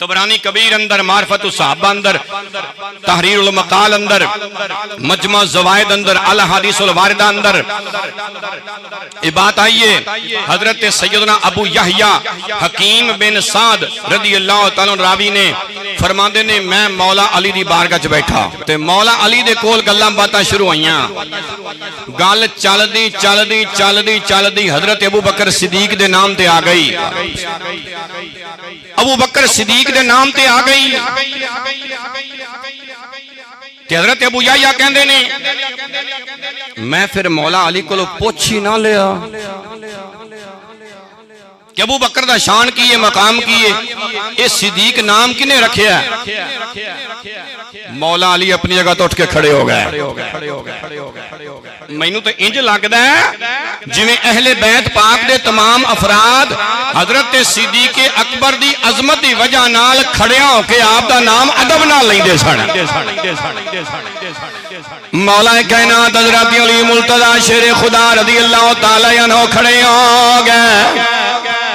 طبرانی کبیر اندر، معرفت الصحابہ اندر، تحریر المقال اندر، مجمع الزوائد اندر، الاحادیث الواردہ اندر یہ بات آئیے حضرت سیدنا ابو یحییٰ حکیم بن سعد رضی اللہ تعالیٰ راوی نے فرماندے نے میں مولا علی دی بارگاہ چ بیٹھا تے مولا علی دے کول گلاں باتاں شروع ہوئیاں، گل چلدی حضرت ابو بکر صدیق دے نام تے آ گئی، ابو بکر صدیق دے نام تے آ گئی کہ حضرت ابو یحییٰ کہندے نے میں پھر مولا علی کو پوچھ ہی نہ لیا کہ ابو بکر دا شان کی ہے، مقام کی ہے، یہ صدیق نام کنے رکھیا ہے؟ مولا علی اپنی جگہ تو اٹھ کے کھڑے ہو گئے۔ مینوں تو انج لگدا ہے جویں اہل بیت پاک دے تمام افراد حضرت صدیق اکبر دی عظمت دی وجہ نال کھڑیاں ہو کے آپ دا نام ادب نال لیندے سن۔ مولا کائنات حضرت علی مرتضی شیر خدا رضی اللہ تعالی عنہ کھڑے ہو گئے۔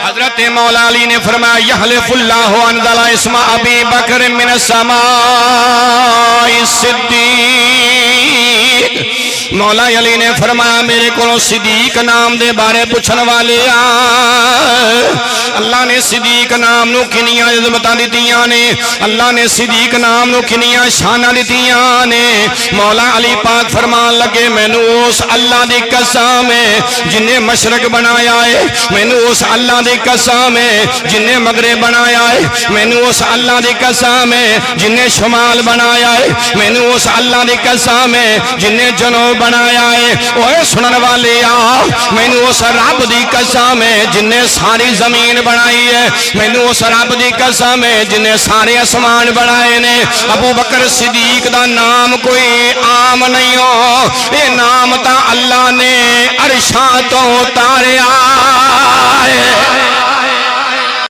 حضرت مولا علی نے فرمایا یحلف اللہ انزل اسم ابی بکر من السماء صدیق، مولا علی نے فرمایا میرے کو صدیق نام دے بارے پوچھن والے اللہ نے صدیق نام نو کنیاں عظمتاں دتیاں نے، اللہ نے صدیق نام نو کنیاں شاناں دتیاں نے۔ مولا علی پاک فرمان لگے مینوں اس اللہ دی قسم ہے جن نے مشرق بنایا ہے، مینوں اس اللہ دی قسم ہے جن نے مغرب بنایا ہے، مینوں اس اللہ دی قسم ہے جن نے شمال بنایا ہے، مینوں اس اللہ دی قسم ہے جن نے جنوب بنایا ہے۔ اوے سنن والے آ مینوں اس رب دی قسم ہے جن نے ساری زمین بنائی ہے، مینوں اس رب دی قسم ہے جن نے سارے آسمان بنائے نے۔ ابو بکر صدیق دا نام کوئی عام نہیں ہو، یہ نام تا اللہ نے عرشاں تو